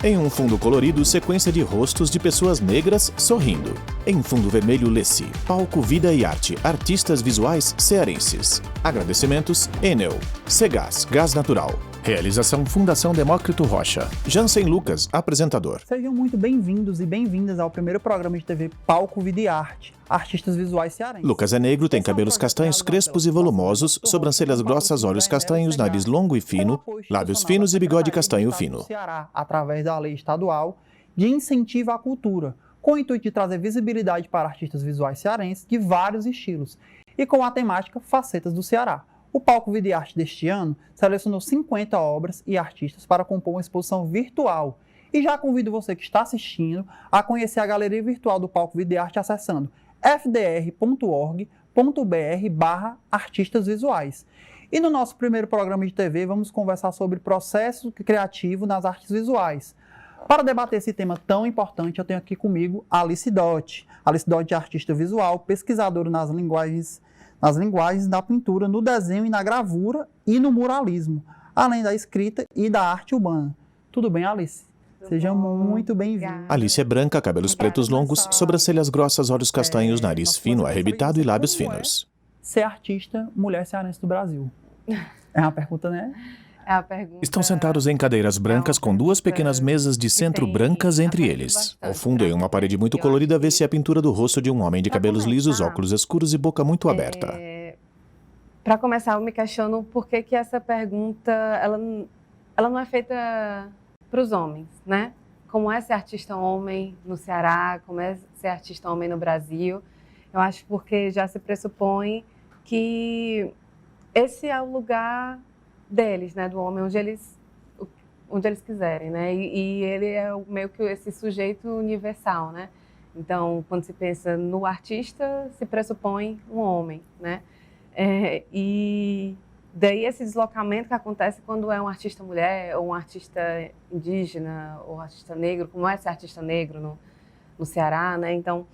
Em um fundo colorido, sequência de rostos de pessoas negras sorrindo. Em fundo vermelho, lê-se: Palco Vida e Arte, artistas visuais cearenses. Agradecimentos: Enel, Cegás, Gás Natural. Realização: Fundação Demócrito Rocha. Jansen Lucas, apresentador. Sejam muito bem-vindos e bem-vindas ao primeiro programa de TV Palco Vida e Arte, artistas visuais cearenses. Lucas é negro, tem cabelos castanhos crespos e volumosos, sobrancelhas grossas, olhos castanhos, nariz longo e fino, lábios finos e bigode castanho fino. Ceará, através da lei estadual de incentivo à cultura, com o intuito de trazer visibilidade para artistas visuais cearenses de vários estilos e com a temática Facetas do Ceará. O Palco Vida e Arte deste ano selecionou 50 obras e artistas para compor uma exposição virtual. E já convido você que está assistindo a conhecer a galeria virtual do Palco Vida e Arte acessando fdr.org.br/artistas visuais. E no nosso primeiro programa de TV vamos conversar sobre processo criativo nas artes visuais. Para debater esse tema tão importante, eu tenho aqui comigo a Alice Dotti. Alice Dotti é artista visual, pesquisadora nas linguagens da pintura, no desenho e na gravura e no muralismo, além da escrita e da arte urbana. Tudo bem, Alice? Seja muito bem-vinda. Alice é branca, cabelos pretos longos, sobrancelhas grossas, olhos castanhos, nariz fino, arrebitado e lábios finos. Ser artista, mulher cearense do Brasil. É uma pergunta, né? É a pergunta... Estão sentados em cadeiras brancas com duas pequenas mesas de centro brancas entre eles. Ao fundo, em uma parede muito colorida, vê-se a pintura do rosto de um homem de cabelos lisos, óculos escuros e boca muito aberta. Para começar, eu me questiono por que essa pergunta ela não é feita para os homens, né? Como é ser artista homem no Ceará, como é ser artista homem no Brasil. Eu acho porque já se pressupõe que esse é o lugar deles, né, do homem, onde eles quiserem, né, e ele é meio que esse sujeito universal, né. Então, quando se pensa no artista, se pressupõe um homem, né, e daí esse deslocamento que acontece quando é um artista mulher, ou um artista indígena, ou um artista negro, como é ser artista negro no Ceará, né, então...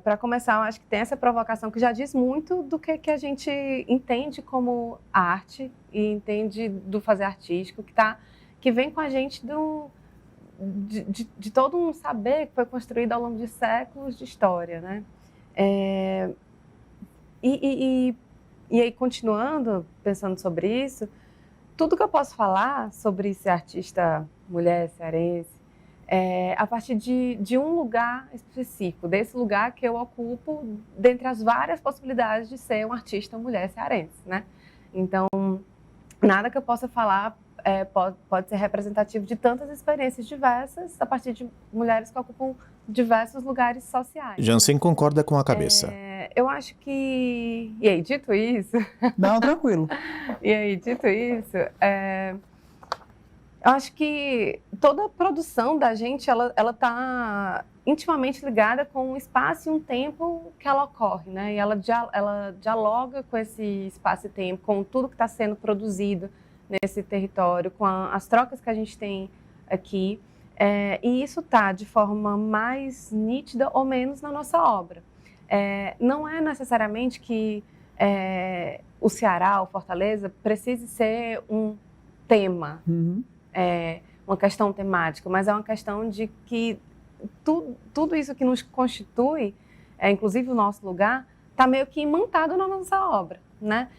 Para começar, eu acho que tem essa provocação que já diz muito do que a gente entende como arte e entende do fazer artístico, que vem com a gente de todo um saber que foi construído ao longo de séculos de história, né? E aí, continuando, pensando sobre isso, tudo que eu posso falar sobre ser artista mulher cearense, a partir de um lugar específico, desse lugar que eu ocupo dentre as várias possibilidades de ser uma artista mulher cearense, né? Então, nada que eu possa falar pode ser representativo de tantas experiências diversas a partir de mulheres que ocupam diversos lugares sociais. Jansen concorda com a cabeça. Eu acho que... E aí, dito isso... Não, tranquilo. E aí, dito isso... Eu acho que toda a produção da gente, ela está intimamente ligada com um espaço e um tempo que ela ocorre, né? E ela dialoga com esse espaço e tempo, com tudo que está sendo produzido nesse território, com as trocas que a gente tem aqui. E isso está de forma mais nítida ou menos na nossa obra. Não é necessariamente que o Ceará, ou Fortaleza, precise ser um tema. Uhum. Uma questão temática, mas é uma questão de que tudo isso que nos constitui, inclusive o nosso lugar, está meio que imantado na nossa obra, né?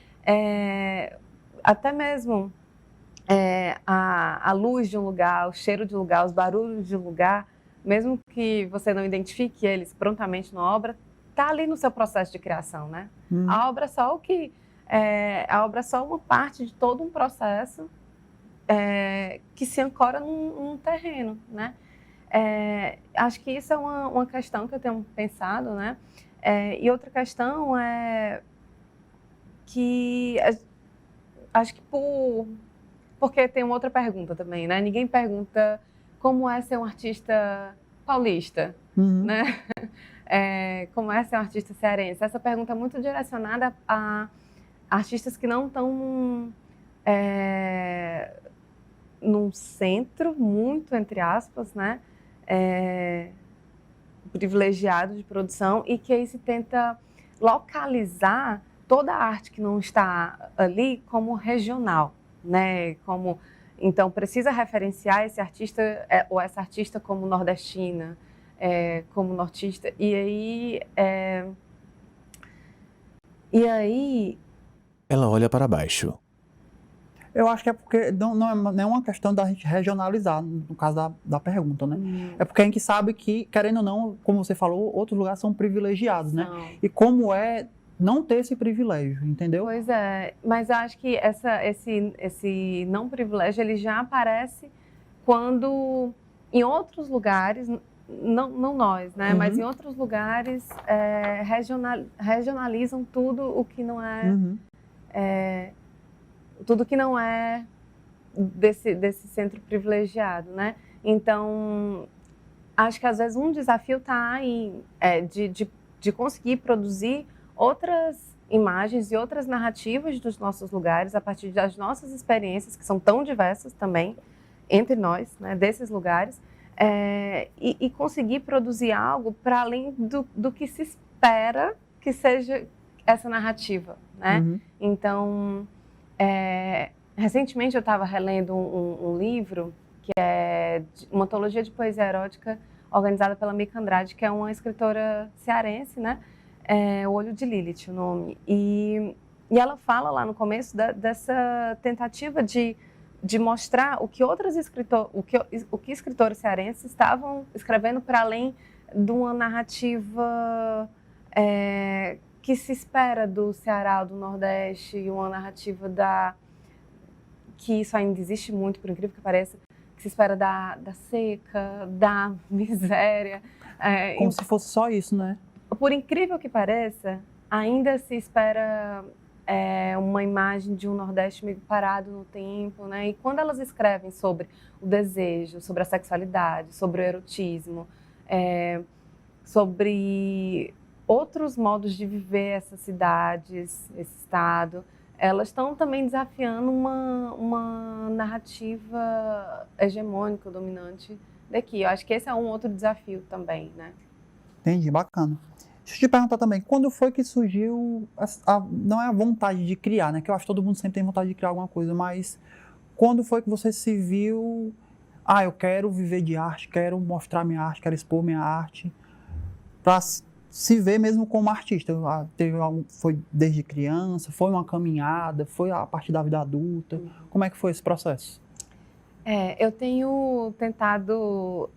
Até mesmo a luz de um lugar, o cheiro de um lugar, os barulhos de um lugar, mesmo que você não identifique eles prontamente na obra, está ali no seu processo de criação, né? A obra é só a obra é só uma parte de todo um processo que se ancora num terreno, né? Acho que isso é uma questão que eu tenho pensado, né? E outra questão é que acho que porque tem uma outra pergunta também, né? Ninguém pergunta como é ser um artista paulista, né? Como é ser um artista cearense. Essa pergunta é muito direcionada a artistas que não estão num centro muito, entre aspas, né, privilegiado de produção, e que aí se tenta localizar toda a arte que não está ali como regional, né, como Então, precisa referenciar esse artista ou essa artista como nordestina, como nortista. E aí... Ela olha para baixo. Eu acho que é porque não é uma questão da gente regionalizar, no caso da pergunta, né? É porque a gente sabe que, querendo ou não, como você falou, outros lugares são privilegiados, né? E como é não ter esse privilégio, entendeu? Pois é, mas eu acho que esse não privilégio, ele já aparece quando, em outros lugares, não nós, né? Mas em outros lugares, regionalizam tudo o que não é... tudo que não é desse centro privilegiado, né? Então, acho que às vezes um desafio está aí de conseguir produzir outras imagens e outras narrativas dos nossos lugares a partir das nossas experiências, que são tão diversas também entre nós, né, desses lugares, e conseguir produzir algo para além do que se espera que seja essa narrativa, né? Então... recentemente eu estava relendo um livro que é uma antologia de poesia erótica organizada pela Mica Andrade, que é uma escritora cearense, né? O Olho de Lilith, o nome. E ela fala lá no começo dessa tentativa de mostrar o que escritores cearenses estavam escrevendo para além de uma narrativa que se espera do Ceará, do Nordeste, uma narrativa que isso ainda existe muito, por incrível que pareça, que se espera da seca, da miséria. Como se fosse só isso, né? Por incrível que pareça, ainda se espera uma imagem de um Nordeste meio parado no tempo, né? E quando elas escrevem sobre o desejo, sobre a sexualidade, sobre o erotismo, sobre outros modos de viver essas cidades, esse estado, elas estão também desafiando uma narrativa hegemônica, dominante daqui. Eu acho que esse é um outro desafio também, né? Entendi, bacana. Deixa eu te perguntar também, quando foi que surgiu, não é a vontade de criar, né? Que eu acho que todo mundo sempre tem vontade de criar alguma coisa, mas quando foi que você se viu, eu quero viver de arte, quero mostrar minha arte, quero expor minha arte, para se ver mesmo como artista? Foi desde criança, foi uma caminhada, foi a partir da vida adulta? Como é que foi esse processo? Eu tenho tentado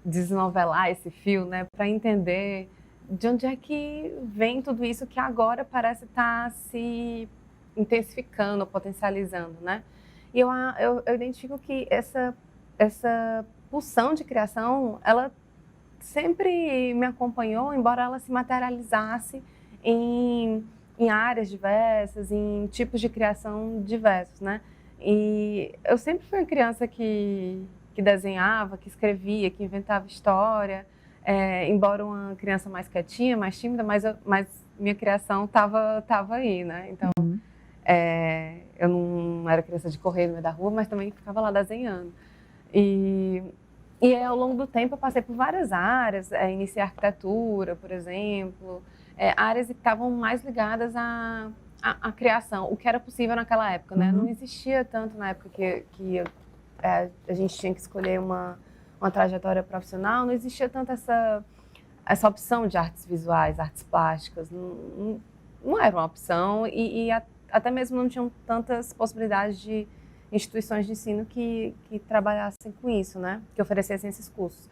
desnovelar esse fio, né, para entender de onde é que vem tudo isso que agora parece estar se intensificando, potencializando, né? E eu identifico que essa pulsão de criação, ela sempre me acompanhou, embora ela se materializasse em áreas diversas, em tipos de criação diversos, né? E eu sempre fui uma criança que desenhava, que escrevia, que inventava história, embora uma criança mais quietinha, mais tímida, mas minha criação estava aí, né? Então, eu não era criança de correr no meio da rua, mas também ficava lá desenhando. E ao longo do tempo eu passei por várias áreas, iniciei arquitetura, por exemplo, áreas que estavam mais ligadas à criação, o que era possível naquela época, né? Não existia tanto na época que a gente tinha que escolher uma trajetória profissional, não existia tanto essa opção de artes visuais, artes plásticas, não era uma opção e até mesmo não tinham tantas possibilidades de instituições de ensino que trabalhassem com isso, né? Que oferecessem esses cursos.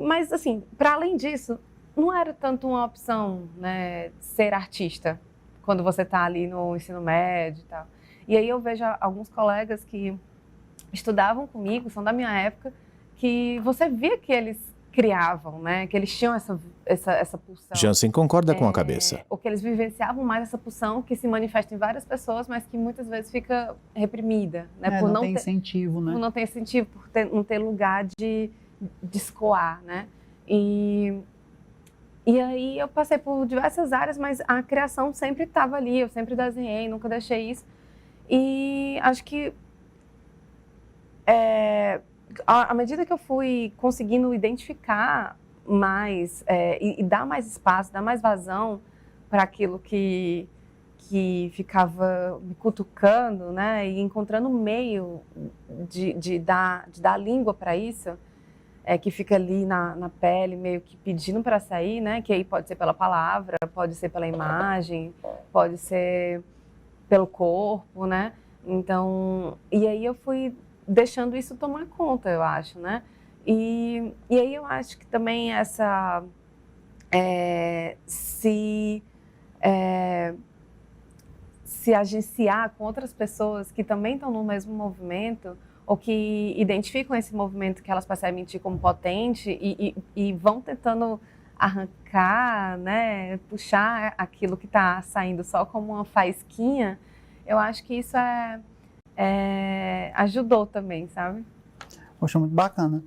Mas, assim, para além disso, não era tanto uma opção, né, ser artista, quando você está ali no ensino médio e tal. E aí eu vejo alguns colegas que estudavam comigo, são da minha época, que você via que eles criavam, né? Que eles tinham essa pulsão. Jansen concorda com a cabeça. Ou que eles vivenciavam mais essa pulsão que se manifesta em várias pessoas, mas que muitas vezes fica reprimida, né? Por não ter incentivo, né? Por não ter incentivo, por não ter lugar de escoar, né? E aí eu passei por diversas áreas, mas a criação sempre estava ali, eu sempre desenhei, nunca deixei isso. E acho que à medida que eu fui conseguindo identificar mais e dar mais espaço, dar mais vazão para aquilo que que ficava me cutucando, né, e encontrando um meio de dar língua para isso, que fica ali na pele, meio que pedindo para sair, né, que aí pode ser pela palavra, pode ser pela imagem, pode ser pelo corpo, né, então, e aí eu fui deixando isso tomar conta, eu acho, né, e aí eu acho que também essa, se agenciar com outras pessoas que também estão no mesmo movimento ou que identificam esse movimento que elas percebem de como potente e vão tentando arrancar, né, puxar aquilo que está saindo só como uma faísquinha, eu acho que isso ajudou também, sabe? Poxa, muito bacana.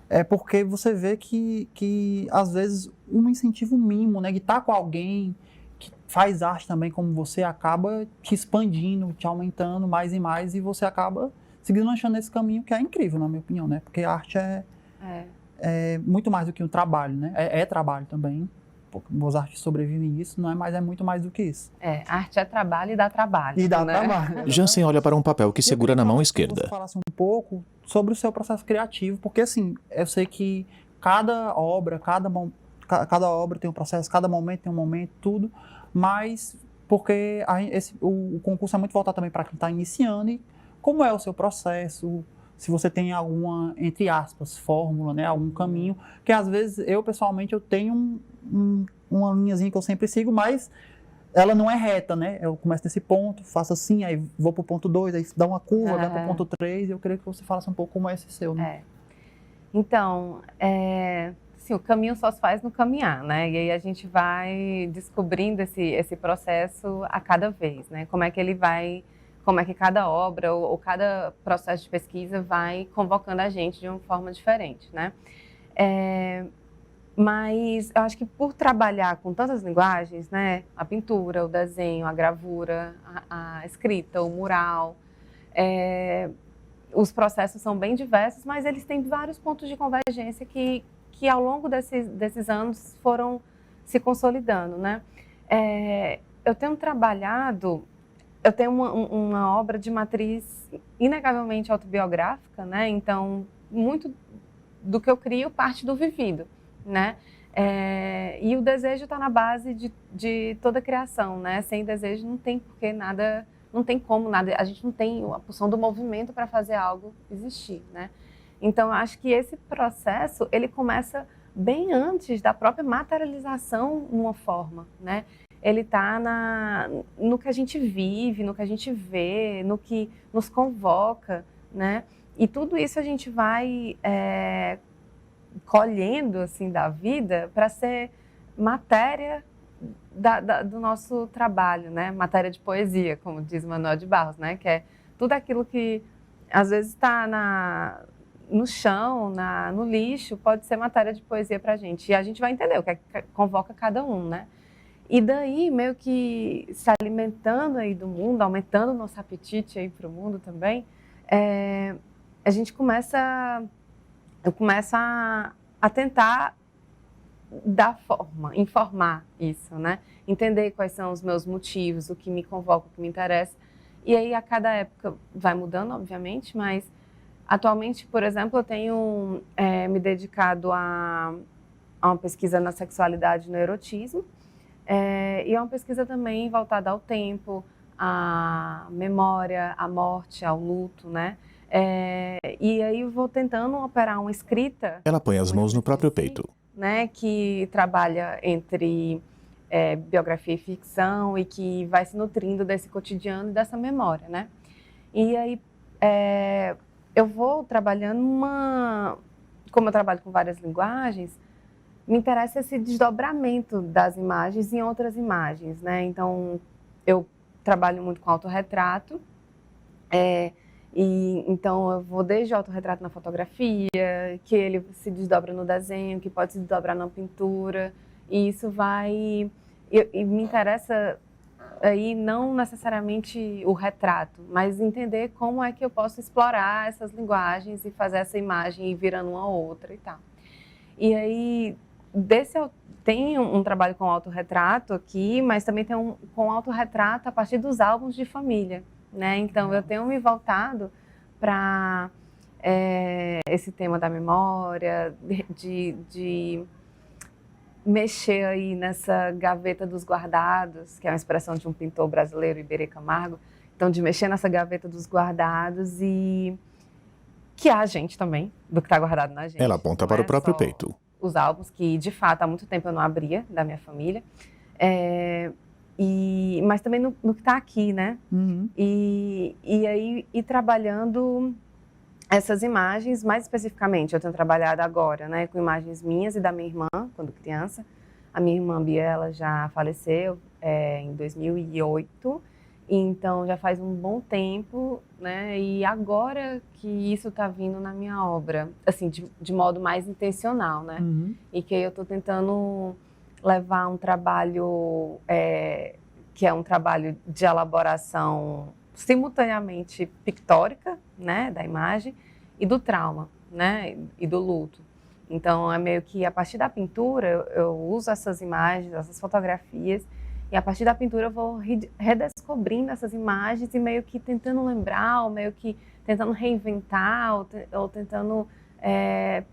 É porque você vê que às vezes, um incentivo mínimo, né, de estar com alguém que faz arte também como você, acaba te expandindo, te aumentando mais e mais, e você acaba seguindo lanchando nesse caminho, que é incrível, na minha opinião, né? Porque a arte é muito mais do que um trabalho, né? É trabalho também. Os artistas sobrevivem isso, não é? Mas é muito mais do que isso. Arte é trabalho e dá trabalho. E dá né? trabalho. Jansen olha para um papel que segura na mão esquerda. Você falasse um pouco sobre o seu processo criativo, porque assim, eu sei que cada obra tem um processo, cada momento tem um momento, tudo, mas porque o concurso é muito voltado também para quem está iniciando, e como é o seu processo, se você tem alguma, entre aspas, fórmula, né, algum caminho, que às vezes eu pessoalmente eu tenho uma linhazinha que eu sempre sigo, mas ela não é reta, né? Eu começo nesse ponto, faço assim, aí vou pro ponto 2, aí dá uma curva, vai pro ponto 3, e eu queria que você falasse um pouco como é esse seu, né? Então, assim, o caminho só se faz no caminhar, né? E aí a gente vai descobrindo esse processo a cada vez, né? Como é que cada obra ou cada processo de pesquisa vai convocando a gente de uma forma diferente, né? Mas eu acho que por trabalhar com tantas linguagens, né, a pintura, o desenho, a gravura, a escrita, o mural, os processos são bem diversos, mas eles têm vários pontos de convergência que ao longo desses anos foram se consolidando, né? Eu tenho uma obra de matriz inegavelmente autobiográfica, né? Então, muito do que eu crio parte do vivido, né? E o desejo está na base de toda criação, né? Sem desejo não tem porque nada, não tem como nada, a gente não tem a pulsão do movimento para fazer algo existir, né? Então, acho que esse processo, ele começa bem antes da própria materialização numa forma, né? Ele está no que a gente vive, no que a gente vê, no que nos convoca, né? E tudo isso a gente vai colhendo assim da vida para ser matéria do nosso trabalho, né? Matéria de poesia, como diz Manuel de Barros, né? Que é tudo aquilo que às vezes está no chão, no lixo, pode ser matéria de poesia para a gente. E a gente vai entender o que convoca cada um, né? E daí, meio que se alimentando aí do mundo, aumentando o nosso apetite aí para o mundo também, eu começo a tentar dar forma, informar isso, né? Entender quais são os meus motivos, o que me convoca, o que me interessa. E aí, a cada época vai mudando, obviamente, mas atualmente, por exemplo, eu tenho me dedicado a uma pesquisa na sexualidade e no erotismo, e é uma pesquisa também voltada ao tempo, à memória, à morte, ao luto, né? E aí eu vou tentando operar uma escrita... Ela põe as mãos no próprio peito. Né, que trabalha entre biografia e ficção e que vai se nutrindo desse cotidiano e dessa memória, né? E aí eu vou trabalhando como eu trabalho com várias linguagens, me interessa esse desdobramento das imagens em outras imagens, né? Então, eu trabalho muito com autorretrato, e então eu vou desde o autorretrato na fotografia, que ele se desdobra no desenho, que pode se desdobrar na pintura, e isso vai... E me interessa aí não necessariamente o retrato, mas entender como é que eu posso explorar essas linguagens e fazer essa imagem ir virando uma outra e tal. E aí, tem um trabalho com autorretrato aqui, mas também tem com autorretrato a partir dos álbuns de família, né? Então, eu tenho me voltado para esse tema da memória, de mexer aí nessa gaveta dos guardados, que é uma expressão de um pintor brasileiro, Iberê Camargo. Então, de mexer nessa gaveta dos guardados e que há a gente também, do que está guardado na gente. Ela aponta para o próprio peito. Os álbuns que, de fato, há muito tempo eu não abria da minha família. Mas também no que está aqui, né? Uhum. E aí, ir trabalhando essas imagens, mais especificamente, eu tenho trabalhado agora, né, com imagens minhas e da minha irmã, quando criança. A minha irmã Bia, ela já faleceu em 2008, então já faz um bom tempo, né, e agora que isso está vindo na minha obra, assim, de modo mais intencional, né, e que eu estou tentando levar um trabalho que é um trabalho de elaboração simultaneamente pictórica, né, da imagem, e do trauma, né, e do luto. Então, é meio que a partir da pintura, eu uso essas imagens, essas fotografias, e a partir da pintura eu vou redescobrindo essas imagens e meio que tentando lembrar, ou meio que tentando reinventar, ou tentando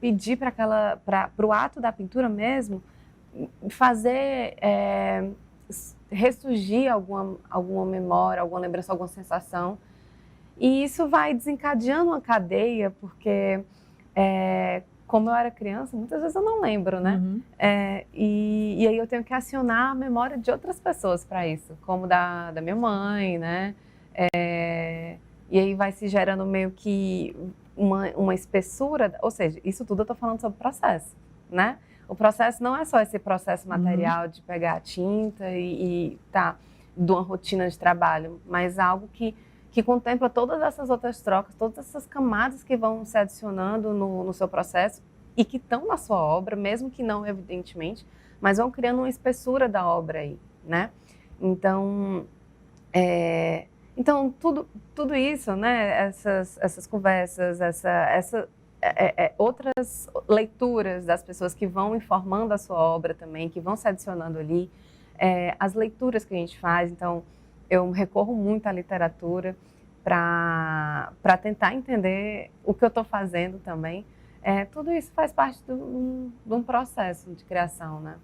pedir para o ato da pintura mesmo, fazer ressurgir alguma memória, alguma lembrança, alguma sensação. E isso vai desencadeando uma cadeia, porque como eu era criança, muitas vezes eu não lembro, né? E aí eu tenho que acionar a memória de outras pessoas para isso, como da minha mãe, né? E aí vai se gerando meio que uma espessura, ou seja, isso tudo eu estou falando sobre processo, né? O processo não é só esse processo material de pegar a tinta e de uma rotina de trabalho, mas algo que contempla todas essas outras trocas, todas essas camadas que vão se adicionando no seu processo e que estão na sua obra, mesmo que não evidentemente, mas vão criando uma espessura da obra aí, né? Então, tudo isso, né? Essas conversas, outras leituras das pessoas que vão informando a sua obra também, que vão se adicionando ali, as leituras que a gente faz. Então, eu recorro muito à literatura para tentar entender o que eu estou fazendo também. Tudo isso faz parte de um processo de criação, né?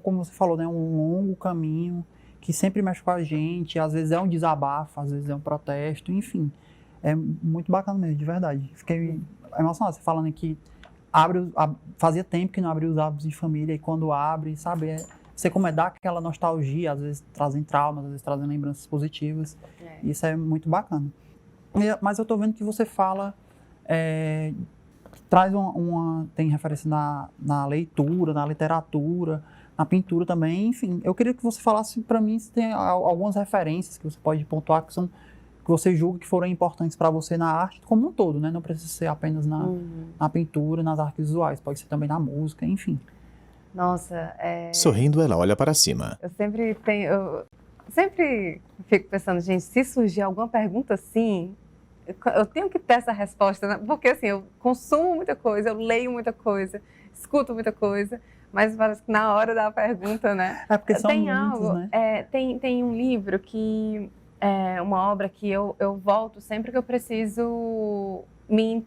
Como você falou, né? Um longo caminho que sempre mexe com a gente. Às vezes é um desabafo, às vezes é um protesto, enfim. É muito bacana mesmo, de verdade. Fiquei emocionado você falando que fazia tempo que não abria os álbuns de família e quando abre, sabe, você como dá aquela nostalgia, às vezes trazem traumas, às vezes trazem lembranças positivas. Isso é muito bacana. Mas eu tô vendo que você fala, traz tem referência na leitura, na literatura, na pintura também, enfim. Eu queria que você falasse para mim se tem algumas referências que você pode pontuar que você julga que foram importantes para você na arte como um todo, né? Não precisa ser apenas na pintura, nas artes visuais, pode ser também na música, enfim. Nossa, Sorrindo, ela olha para cima. Eu sempre fico pensando, gente, se surgir alguma pergunta assim, eu tenho que ter essa resposta, né? Porque assim, eu consumo muita coisa, eu leio muita coisa, escuto muita coisa, mas parece que na hora da pergunta, né? Porque são muitos, né? Tem um livro que é uma obra que eu volto sempre que eu preciso me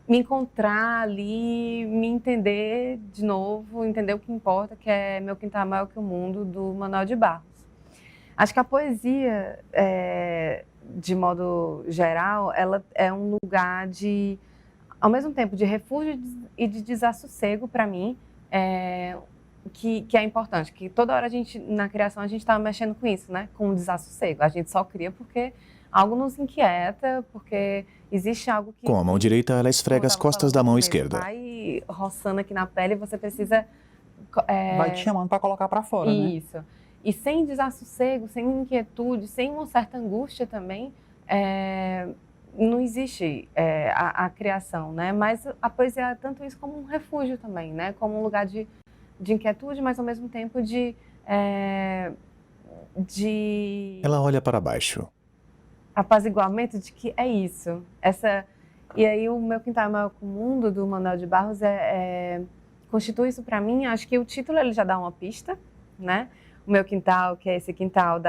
encontrar ali, me entender de novo, entender o que importa, que é Meu Quintal Maior que o Mundo, do Manuel de Barros. Acho que a poesia, de modo geral, ela é um lugar ao mesmo tempo, de refúgio e de desassossego para mim, que é importante, que toda hora na criação, a gente está mexendo com isso, né? Com o desassossego. A gente só cria porque algo nos inquieta, porque existe algo que... Com a mão direita, ela esfrega as costas da mão esquerda. Vai roçando aqui na pele e você precisa... Vai te chamando para colocar para fora, né? Isso. E sem desassossego, sem inquietude, sem uma certa angústia também, não existe a criação, né? Mas a poesia é tanto isso como um refúgio também, né? Como um lugar de inquietude, mas ao mesmo tempo de... Ela olha para baixo. Apaziguamento de que é isso. E aí o Meu Quintal Maior que o Mundo, do Manuel de Barros, constitui isso para mim, acho que o título ele já dá uma pista, né? O meu quintal, que é esse quintal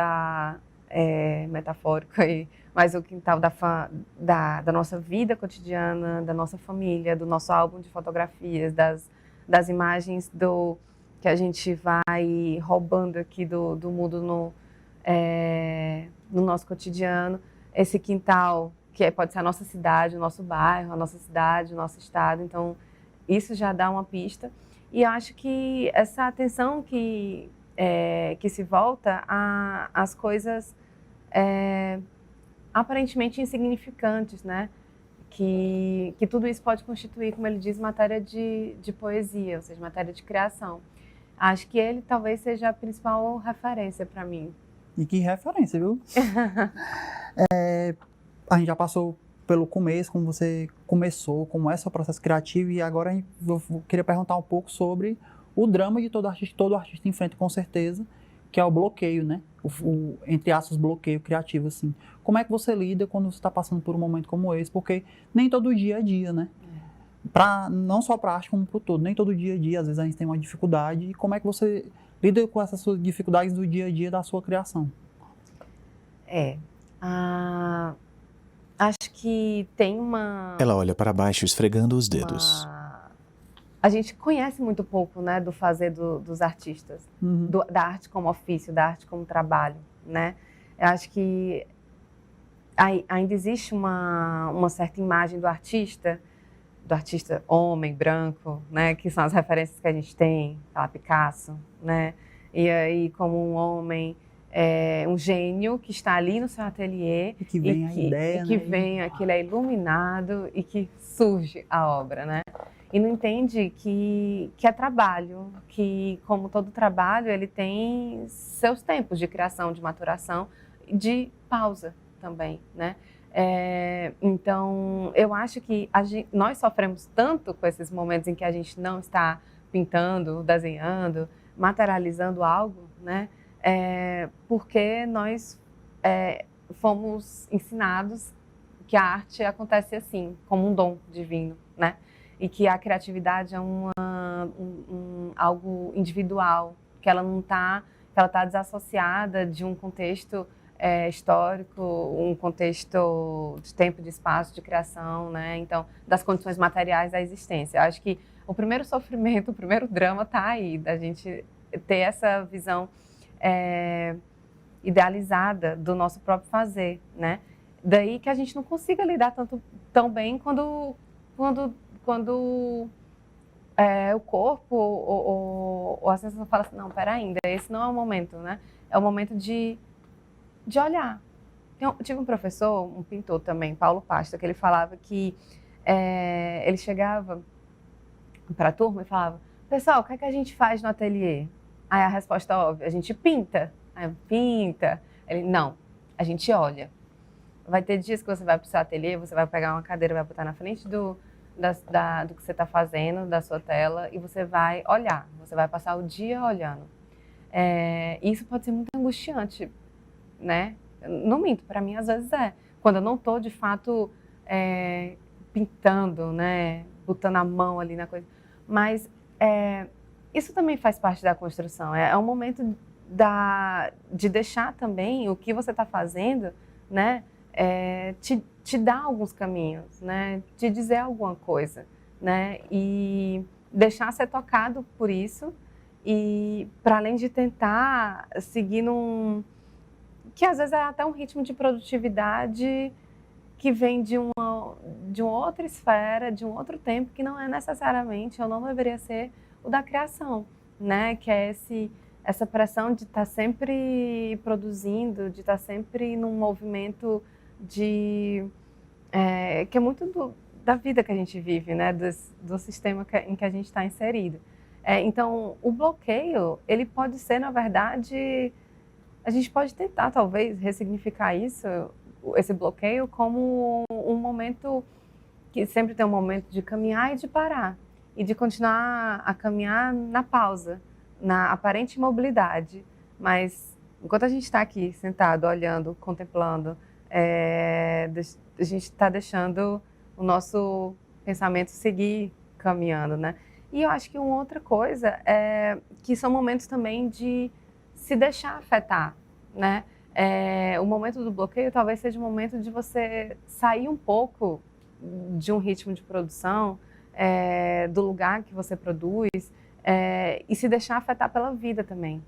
metafórico aí, mas o quintal da nossa vida cotidiana, da nossa família, do nosso álbum de fotografias, das imagens que a gente vai roubando aqui do mundo no nosso cotidiano. Esse quintal, que pode ser a nossa cidade, o nosso bairro, a nossa cidade, o nosso estado. Então, isso já dá uma pista. E eu acho que essa atenção que se volta às coisas aparentemente insignificantes, né? Que tudo isso pode constituir, como ele diz, matéria de poesia, ou seja, matéria de criação. Acho que ele talvez seja a principal referência para mim. E que referência, viu? A gente já passou pelo começo, como você começou, como é seu processo criativo, e agora eu queria perguntar um pouco sobre o drama de todo artista enfrenta, com certeza, que é o bloqueio, né? Entre aspas, bloqueio criativo, assim. Como é que você lida quando você está passando por um momento como esse? Porque nem todo dia é dia, né? Não só para a arte, como para o todo. Nem todo dia é dia, às vezes a gente tem uma dificuldade. E como é que você lida com essas suas dificuldades do dia a dia da sua criação? Acho que tem uma... Ela olha para baixo, esfregando os dedos. A gente conhece muito pouco, né, do fazer dos artistas, da arte como ofício, da arte como trabalho, né? Eu acho que ainda existe uma certa imagem do artista homem, branco, né, que são as referências que a gente tem, Picasso, né? E aí, como um homem, um gênio que está ali no seu ateliê e que vem a ideia, que vem, aquilo é iluminado e que surge a obra, né? E não entende que é trabalho, que como todo trabalho ele tem seus tempos de criação, de maturação, de pausa também, né? Então, eu acho que nós sofremos tanto com esses momentos em que a gente não está pintando, desenhando, materializando algo, né? Porque nós fomos ensinados que a arte acontece assim, como um dom divino, né? E que a criatividade é algo individual, que ela está desassociada de um contexto histórico, um contexto de tempo, de espaço, de criação, né? Então, das condições materiais da existência. Eu acho que o primeiro sofrimento, o primeiro drama está aí, da gente ter essa visão idealizada do nosso próprio fazer, né? Daí que a gente não consiga lidar tão bem quando o corpo ou a sensação fala assim, não, pera ainda, esse não é o momento, né? É o momento de olhar. Eu tive um professor, um pintor também, Paulo Pasta, que ele falava que ele chegava para a turma e falava, pessoal, o que é que a gente faz no ateliê? Aí a resposta óbvia, a gente pinta. Aí eu, pinta. Ele, não, a gente olha. Vai ter dias que você vai para o seu ateliê, você vai pegar uma cadeira, vai botar na frente do que você está fazendo, da sua tela, e você vai olhar, você vai passar o dia olhando. Isso pode ser muito angustiante, né? Não minto, para mim às vezes é. Quando eu não estou, de fato, pintando, né? Botando a mão ali na coisa. Mas isso também faz parte da construção. É um momento de deixar também o que você está fazendo, né? Te dar alguns caminhos, né? Te dizer alguma coisa, né? E deixar ser tocado por isso e para além de tentar seguir que às vezes é até um ritmo de produtividade que vem de uma outra esfera, de um outro tempo que não é necessariamente ou não deveria ser o da criação, né? Que é essa pressão de estar sempre produzindo, de estar sempre num movimento que é muito da vida que a gente vive, né? Do sistema em que a gente está inserido. Então, o bloqueio, ele pode ser, na verdade, a gente pode tentar, talvez, ressignificar esse bloqueio como um momento que sempre tem um momento de caminhar e de parar, e de continuar a caminhar na pausa, na aparente imobilidade, mas enquanto a gente está aqui sentado, olhando, contemplando, a gente está deixando o nosso pensamento seguir caminhando, né? E eu acho que uma outra coisa é que são momentos também de se deixar afetar, né? O momento do bloqueio talvez seja o momento de você sair um pouco de um ritmo de produção, do lugar que você produz, e se deixar afetar pela vida também.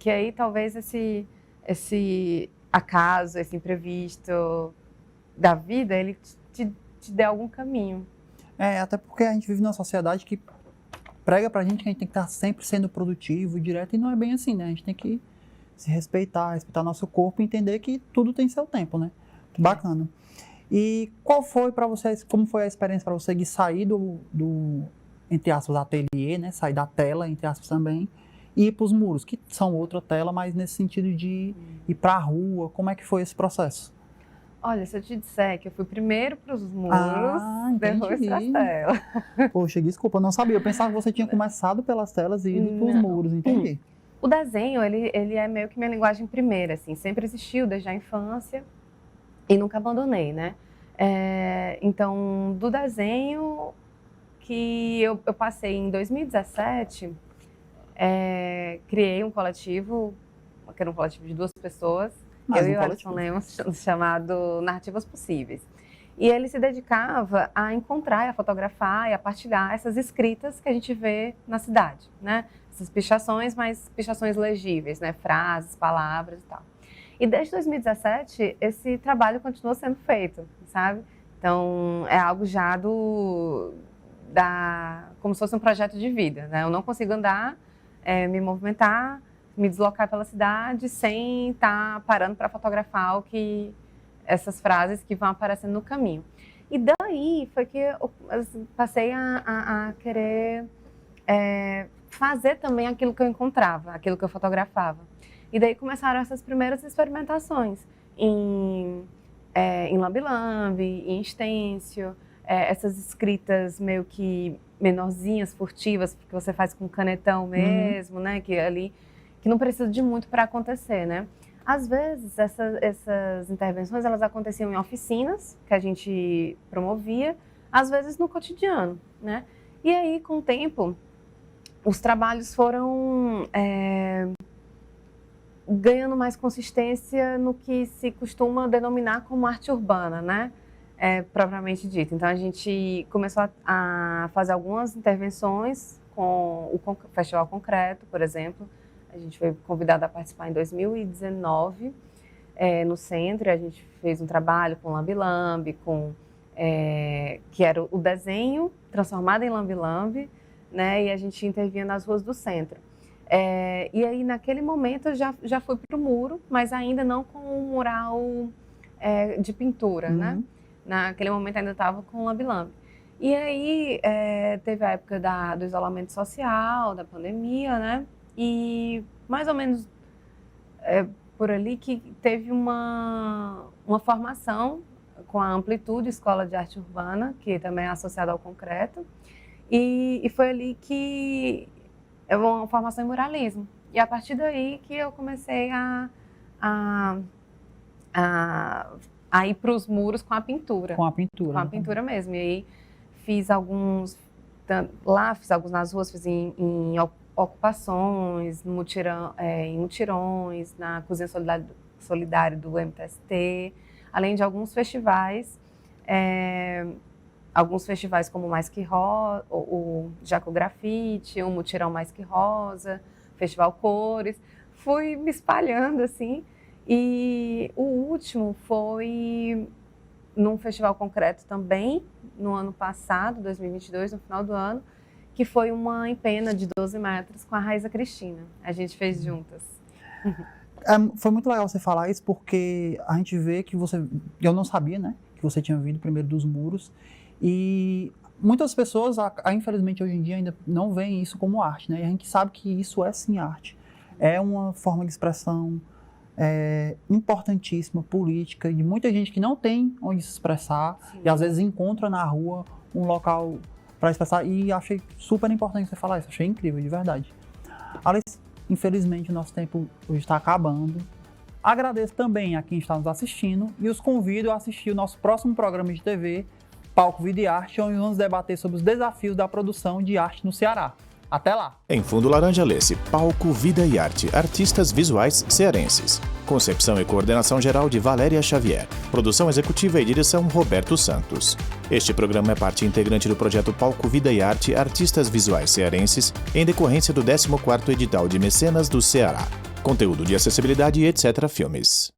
Que aí talvez esse acaso, esse imprevisto da vida, ele te dê algum caminho. Até porque a gente vive numa sociedade que prega pra gente que a gente tem que estar sempre sendo produtivo, direto, e não é bem assim, né? A gente tem que se respeitar nosso corpo e entender que tudo tem seu tempo, né? Bacana. E qual foi para vocês, como foi a experiência para você de sair do, entre aspas, ateliê, né? Sair da tela, entre aspas, também, e ir para os muros, que são outra tela, mas nesse sentido de ir para a rua, como é que foi esse processo? Olha, se eu te disser que eu fui primeiro para os muros, depois para as telas. Poxa, desculpa, eu não sabia. Eu pensava que você tinha começado pelas telas e ido para os muros, entendi. O desenho, ele é meio que minha linguagem primeira, assim. Sempre existiu desde a infância e nunca abandonei, né? Então, do desenho que eu passei em 2017, criei um coletivo, que era um coletivo de 2 pessoas, eu e o Alisson Lemos, chamado Narrativas Possíveis. E ele se dedicava a encontrar, a fotografar e a partilhar essas escritas que a gente vê na cidade, né? Essas pichações, mas pichações legíveis, né? Frases, palavras e tal. E desde 2017, esse trabalho continua sendo feito, sabe? Então, é algo já como se fosse um projeto de vida, né? Eu não consigo andar, me movimentar, me deslocar pela cidade sem estar parando para fotografar essas frases que vão aparecendo no caminho. E daí foi que eu passei a querer fazer também aquilo que eu encontrava, aquilo que eu fotografava. E daí começaram essas primeiras experimentações em lambe-lambe, em stencil, essas escritas meio que menorzinhas, furtivas, que você faz com canetão mesmo, né? Que não precisa de muito para acontecer, né? Às vezes, essas intervenções, elas aconteciam em oficinas, que a gente promovia, às vezes no cotidiano, né? E aí, com o tempo, os trabalhos foram ganhando mais consistência no que se costuma denominar como arte urbana, né? Propriamente dito. Então, a gente começou a fazer algumas intervenções com o Festival Concreto, por exemplo. A gente foi convidada a participar em 2019 no centro. A gente fez um trabalho com lambe-lambe, que era o desenho transformado em lambe-lambe, né? E a gente intervinha nas ruas do centro. E aí, naquele momento, eu já fui para o muro, mas ainda não com um mural de pintura, né? Naquele momento, ainda estava com lambe-lambe. E aí, teve a época do isolamento social, da pandemia, né? E mais ou menos por ali que teve uma formação com a Amplitude Escola de Arte Urbana, que também é associada ao concreto. E foi ali que uma formação em muralismo. E a partir daí que eu comecei a ir para os muros com a pintura. Com a pintura. Com a pintura mesmo. E aí fiz alguns nas ruas, fiz em ocupações, em mutirões, na Cozinha Solidária do MTST, além de alguns festivais, como Mais Que Rosa, o Jaco Grafite, o Mutirão Mais Que Rosa, Festival Cores. Fui me espalhando, assim, e o último foi num festival concreto também, no ano passado, 2022, no final do ano, que foi uma empena de 12 metros com a Raíza Cristina. A gente fez juntas. Foi muito legal você falar isso, porque a gente vê que eu não sabia, né, que você tinha vindo primeiro dos muros, e muitas pessoas, infelizmente, hoje em dia ainda não veem isso como arte, né, e a gente sabe que isso é sim arte. É uma forma de expressão importantíssima, política, de muita gente que não tem onde se expressar, sim, e às vezes encontra na rua um local para expressar, e achei super importante você falar isso, achei incrível, de verdade. Alice, infelizmente o nosso tempo hoje está acabando. Agradeço também a quem está nos assistindo e os convido a assistir o nosso próximo programa de TV, Palco Vida e Arte, onde vamos debater sobre os desafios da produção de arte no Ceará. Até lá! Em Fundo Laranja Lesse, Palco Vida e Arte, artistas visuais cearenses. Concepção e coordenação geral de Valéria Xavier. Produção executiva e direção Roberto Santos. Este programa é parte integrante do projeto Palco Vida e Arte, artistas visuais cearenses, em decorrência do 14º edital de mecenas do Ceará. Conteúdo de acessibilidade e etc. filmes.